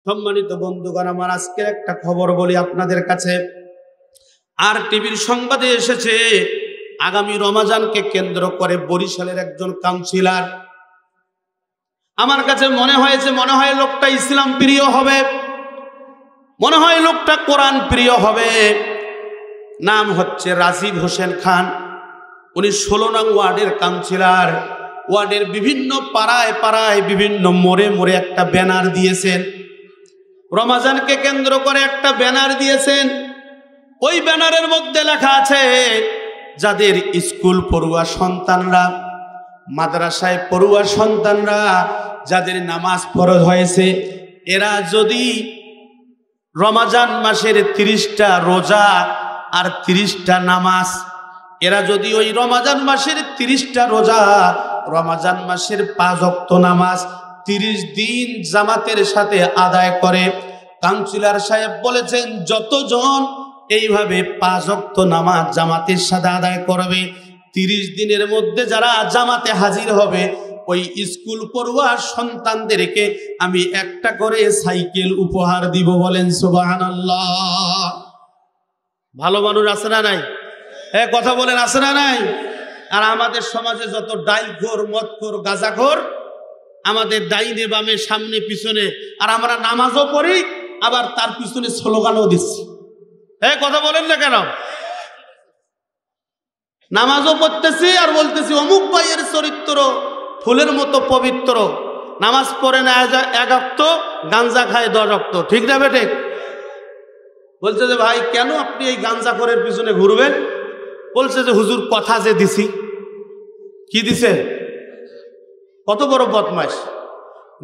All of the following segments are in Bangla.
সম্মানিত বন্ধুগণ আমার, আজকের একটা খবর বলি আপনাদের কাছে। আর টিভির সংবাদে এসেছে আগামী রমজানকে কেন্দ্র করে বরিশালের একজন কাউন্সিলর, আমার কাছে মনে হয় লোকটা ইসলাম প্রিয় হবে, মনে হয় লোকটা কোরআন প্রিয় হবে। নাম হচ্ছে রাজীব হোসেন খান। উনি 16 নং ওয়ার্ডের কাউন্সিলর। ওয়ার্ডের বিভিন্ন পাড়ায় পাড়ায় বিভিন্ন মোড়ে মোড়ে একটা ব্যানার দিয়েছেন, রমজানকে কেন্দ্র করে একটা ব্যানার দিয়েছেন। ওই ব্যানারের মধ্যে লেখা আছে, যাদের স্কুল পড়ুয়া সন্তানরা, মাদ্রাসায় পড়ুয়া সন্তানরা, যাদের নামাজ ফরজ হয়েছে, এরা যদি রমজান মাসের 30টা রোজা আর 30টা নামাজ, এরা যদি ওই রমজান মাসের 30টা রোজা, রমজান মাসের 5 ওয়াক্ত নামাজ 30 দিন জামাতের সাথে আদায় করে। কাউন্সিলর সাহেব বলেছেন, যতজন এইভাবে 5 ওয়াক্ত নামাজ জামাতের সাথে আদায় করবে, 30 দিনের মধ্যে যারা জামাতে হাজির হবে, ওই স্কুল পড়ুয়া সন্তানদেরকে আমি একটা করে সাইকেল উপহার দিব। বলেন সুবহানাল্লাহ। ভালো মানুষ আছে না নাই? কথা বলেন, আছে না নাই? আর আমাদের সমাজে যত ডাইলখোর, মদখোর, গাঁজাখোর, আমাদের ডাইনে বামে সামনে পিছনে, আর আমরা নামাজও পড়ি আবার তার পিছনে স্লোগানও দিচ্ছি। কথা বলেন না কেন? নামাজও পড়তেছি আর বলতেছি অমুক ভাইয়ের চরিত্র ফুলের মতো পবিত্র, নামাজ পড়ে না 1 ওয়াক্ত, গাঞ্জা খায় 10 ওয়াক্ত। ঠিক না বেটে? বলছে যে ভাই কেন আপনি এই গাঞ্জাখোরের পিছনে ঘুরবেন? বলছে যে হুজুর কথা যে দিছি। কি দিছে? কত বড় বদমাইশ!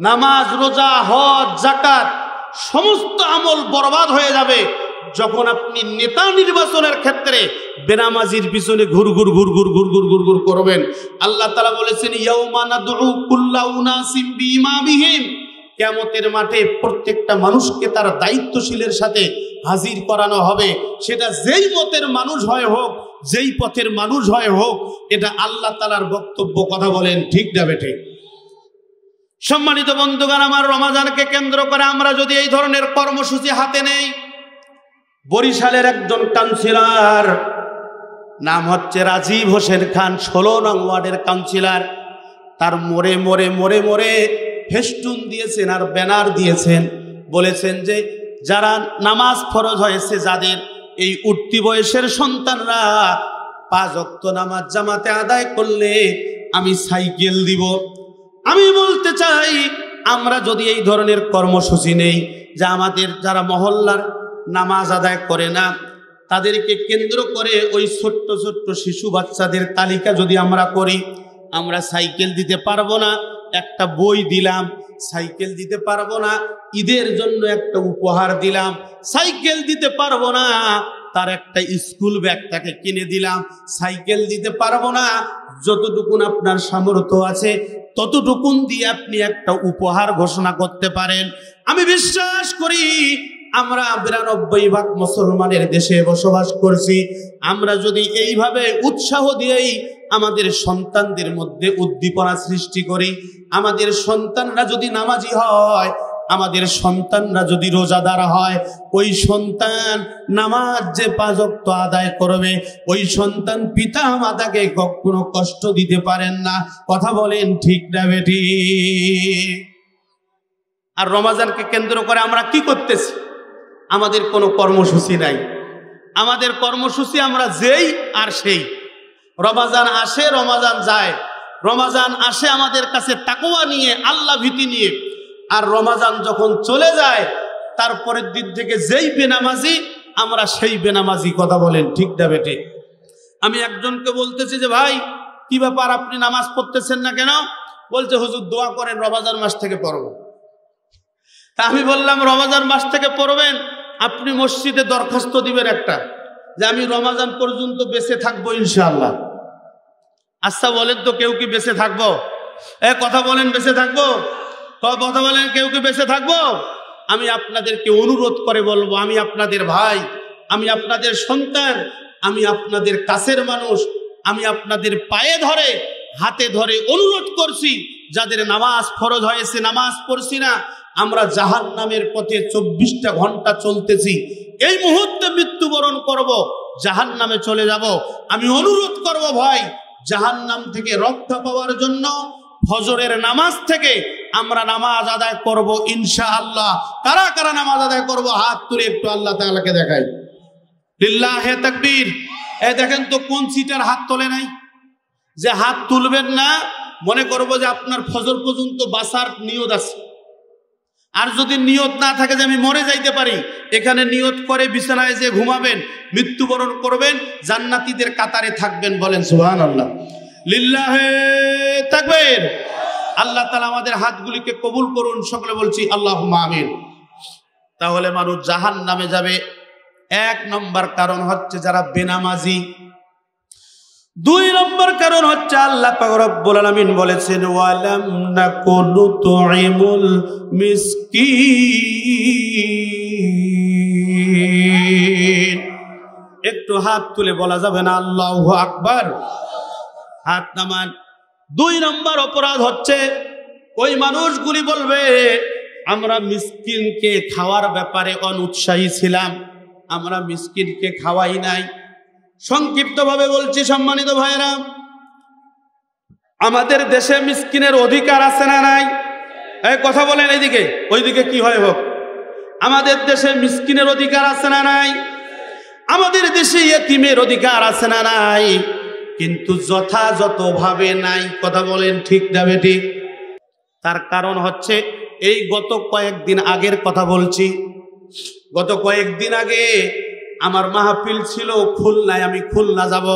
নামাজ, রোজা, হজ, যাকাত সমস্ত আমল বরবাদ হয়ে যাবে যখন আপনি নেতা নির্বাচনের ক্ষেত্রে বেনামাজির পিছনে ঘুর ঘুর ঘুর ঘুর ঘুর ঘুর ঘুর ঘুর করবেন। আল্লাহ তাআলা বলেছেন, ইয়াউমা নাদউ কুল্লা উনাসিম বিইমামিহিম, কিয়ামতের মাঠে প্রত্যেকটা মানুষকে তার দায়িত্বশীলের সাথে হাজির করানো হবে। সেটা যেই মতের মানুষ হয় হোক, যেই পথের মানুষ হয় হোক, এটা আল্লাহ তাআলার বক্তব্য। কথা বলেন ঠিক না বেঠে? সম্মানিত বন্ধুগণ আমার, রমজানকে কেন্দ্র করে আমরা যদি এই ধরনের কর্মসূচি হাতে নেই, বরিশালের একজন কাউন্সিলর, নাম হচ্ছে রাজীব হোসেন খান, 16 নং ওয়ার্ডের কাউন্সিলর, তার মোড়ে মোড়ে মোড়ে মোড়ে ফেস্টুন দিয়েছেন আর ব্যানার দিয়েছেন। বলেছেন যে যারা নামাজ ফরজ হয়েছে, যাদের এই উঠতি বয়সের সন্তানরা 5 ওয়াক্ত নামাজ জামাতে আদায় করলে আমি সাইকেল দিব। আমি বলতে চাই, আমরা যদি এই ধরনের কর্মসূচি নেই, যে আমাদের যারা মহল্লার নামাজ আদায় করে না, তাদেরকে কেন্দ্র করে ওই ছোট্ট ছোট্ট শিশু বাচ্চাদের তালিকা যদি আমরা করি, আমরা সাইকেল দিতে পারবো না। একটা বই দিলাম, সাইকেল দিতে পারবো না। ঈদের জন্য একটা উপহার দিলাম, সাইকেল দিতে পারবো না। তার একটা স্কুল ব্যাগ তাকে কিনে দিলাম, সাইকেল দিতে পারবো না। যতটুকুন আপনার সামর্থ্য আছে ততটুকুন দিয়ে আপনি একটা উপহার ঘোষণা করতে পারেন। আমি বিশ্বাস করি আমরা 92% মুসলমানের দেশে বসবাস করছি। আমরা যদি এইভাবে উৎসাহ দিয়েই আমাদের সন্তানদের মধ্যে উদ্দীপনা সৃষ্টি করি, আমাদের সন্তানরা যদি নামাজি হয়, আমাদের সন্তানরা যদি রোজাদার হয়, ওই সন্তান নামাজ যে 5 ওয়াক্ত আদায় করবে, ওই সন্তান পিতা মাতাকে কখনো কষ্ট দিতে পারেন না। কথা বলেন ঠিক না বেটি? আর রমজানকে কেন্দ্র করে আমরা কি করতেছি? আমাদের কোনো কর্মসূচি নাই। আমাদের কর্মসূচি আমরা যেই আর সেই। রমজান আসে, রমজান যায়। রমজান আসে আমাদের কাছে তাকওয়া নিয়ে, আল্লাহ ভীতি নিয়ে। আর রমজান যখন চলে যায়, তারপরের দিন থেকে যেই বেনামাজি, আমরা সেই বেনামাজি। কথা বলেন ঠিক না বেটে? আমি একজনকে বলতেছি যে ভাই কি ব্যাপার, আপনি নামাজ পড়তেছেন না কেন? বলছে হুজুর দোয়া করেন, রমজান মাস থেকে পড়ব। তা আমি বললাম, রমজান মাস থেকে পড়বেন, আপনি মসজিদে দরখাস্ত দিবেন একটা, যে আমি রমজান পর্যন্ত বেঁচে থাকবো ইনশাআল্লাহ। আচ্ছা বলেন তো, কেউ কি বেঁচে থাকবো? কথা বলেন, বেঁচে থাকবো? কথা বলেন, কেউ কি বেঁচে থাকবো? আমি আপনাদেরকে অনুরোধ করে বলবো, আমি আপনাদের ভাই, আমি আপনাদের সন্তান, আমি আপনাদের কাছের মানুষ, আমি আপনাদের পায়ে ধরে হাতে ধরে অনুরোধ করছি, যাদের নামাজ ফরজ হয়েছে, নামাজ পড়ছি না, আমরা জাহান্নামের পথে 24টা ঘন্টা চলতেছি, এই মুহূর্তে মৃত্যুবরণ করব, জাহান্নামে চলে যাব। আমি অনুরোধ করব ভাই, জাহান্নাম থেকে রক্ষা পাওয়ার জন্য ফজরের নামাজ থেকে আমরা নামাজ আদায় করব ইনশাআল্লাহ। কারা কারা নামাজ আদায় করব হাত তুলে একটু আল্লাহ তাআলাকে দেখাই। লিল্লাহে তাকবীর। এই দেখেন তো কোন সিটার হাত তোলে নাই। যে হাত তুলবেন না মনে করব যে আপনার ফজর পর্যন্ত বাঁচার নিয়ত আছে। আর যদি নিয়ত না থাকে যে আমি মরে যাইতে পারি, এখানে নিয়ত করে বিছানায় যে ঘুমাবেন, মৃত্যুবরণ করবেন, জান্নাতীদের কাতারে থাকবেন। বলেন সুবহানাল্লাহ। লিল্লাহে তাকবীর। আল্লাহ তাআলা আমাদের হাতগুলিকে কবুল করুন, সকলে বলছি আল্লাহুম্মা আমিন। তাহলে মানুষ জাহান্নামে যাবে। 1 নম্বর কারণ হচ্ছে যারা বেনামাজি। 2 নম্বর কারণ হচ্ছে আল্লাহ পাক রব্বুল আলামিন বলেছেন ওয়ালাম নাকুনু তুইমুল মিসকিন। একটু হাত তুলে বলা যাবে না আল্লাহু আকবার? হাত নামান। 2 নম্বর অপরাধ হচ্ছে ওই মানুষগুলি বলবে আমরা মিসকিনকে খাওয়ার ব্যাপারে অনুৎসাহী ছিলাম, আমরা মিসকিনকে খাওয়াই নাই। সংক্ষিপ্তভাবে বলছি সম্মানিত ভাইরা, আমাদের দেশে মিসকিনের অধিকার আছে না নাই? এই কথা বলেন, এইদিকে ওইদিকে কি হয় হোক, আমাদের দেশে মিসকিনের অধিকার আছে না নাই? আমাদের দেশে ইয়েতিমের অধিকার আছে না নাই? কিন্তু যথাযথভাবে নাই। কথা বলেন ঠিক না বেঠিক? তার কারণ হচ্ছে এই গত কয়েকদিন আগের কথা বলছি। গত কয়েকদিন আগে আমার মাহফিল ছিল খুলনায়। আমি খুলনা যাব,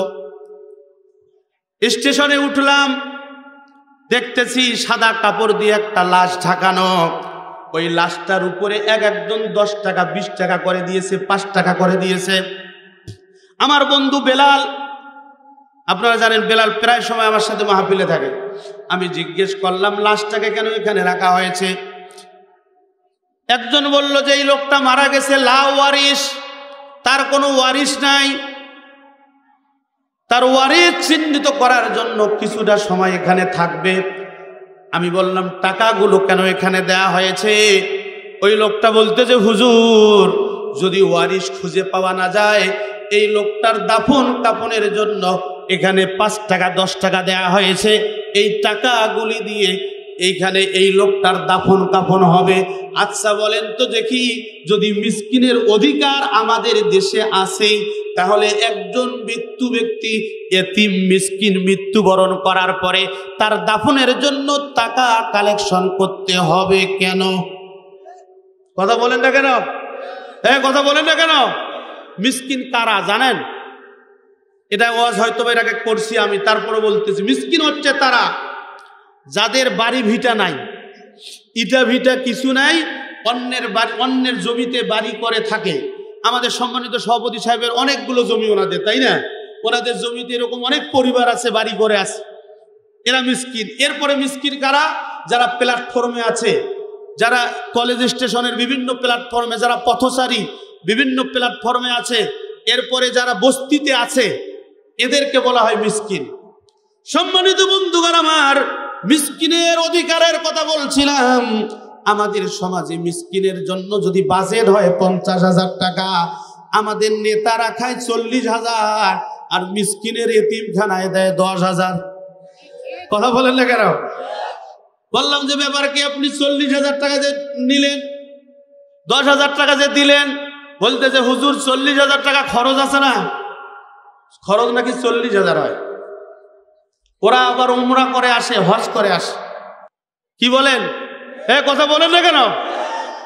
স্টেশনে উঠলাম, দেখতেছি সাদা কাপড় দিয়ে একটা লাশ ঢাকানো। ওই লাশটার উপরে একজন 10 টাকা 20 টাকা করে দিয়েছে, 5 টাকা করে দিয়েছে। আমার বন্ধু বেলাল, আপনারা জানেন বেলাল প্রায় সময় আমার সাথে মাহফিলে থাকে। আমি জিজ্ঞেস করলাম লাশটাকে কেন এখানে রাখা হয়েছে? একজন বলল যে এই লোকটা মারা গেছে, লা ওয়ারিস, তার কোনো ওয়ারিস নাই, তার ওয়ারিস চিহ্নিত করার জন্য কিছুটা সময় এখানে থাকবে। আমি বললাম টাকাগুলো কেন এখানে দেয়া হয়েছে? ওই লোকটা বলতে যে হুজুর যদি ওয়ারিস খুঁজে পাওয়া না যায়, এই লোকটার দাফন কাফনের জন্য এখানে 5 টাকা 10 টাকা দেয়া হয়েছে। এই টাকাগুলি দিয়ে এইখানে এই লোকটার দাফন কাফন হবে। আচ্ছা বলেন তো দেখি, যদি মিসকিনের অধিকার আমাদের দেশে আছে, তাহলে একজন মৃত্যু ব্যক্তি এতিম মিসকিন মৃত্যুবরণ করার পরে তার দাফনের জন্য টাকা কালেকশন করতে হবে কেন? কথা বলেন না কেন? কথা বলেন না কেন? মিসকিন কারা জানেন? এটা ওয়াজ হয়তো এটাকে করছি আমি, তারপরে বলতেছি। মিসকিন হচ্ছে তারা যাদের বাড়ি ভিটা নাই, ইটা ভিটা কিছু নাই, অন্যের জমিতে বাড়ি করে থাকে। আমাদের সম্মানিত সভাপতি সাহেবের অনেকগুলো জমি ওনাদের, তাই না? ওনাদের জমিতে এরকম অনেক পরিবার আছে, বাড়ি করে আছে, এরা মিসকিন। এরপরে মিসকিন কারা? যারা প্ল্যাটফর্মে আছে, যারা কলেজ স্টেশনের বিভিন্ন প্ল্যাটফর্মে, যারা পথচারী বিভিন্ন প্ল্যাটফর্মে আছে, এরপরে যারা বস্তিতে আছে, এদেরকে বলা হয় মিসকিন। সম্মানিত বন্ধুগণ আমার, মিসকিনের অধিকারের কথা বলছিলাম। আমাদের সমাজে মিসকিনের জন্য যদি বাজেট হয় 50,000 টাকা, আমাদের নেতারা খায় 40,000, আর মিসকিনের এতিমখানায় দেয় 10,000। কথা বলেন না কেন? বললাম যে ব্যাপার কি, আপনি 40,000 টাকা যে নিলেন, 10,000 টাকা যে দিলেন, বলতেছে হুজুর 40,000 টাকা খরচ আছে না? খরচ নাকি 40,000 হয়। ওরা আবার উমরা করে আসে, হজ করে আসে। কি বলেন? কথা বলেন না কেন?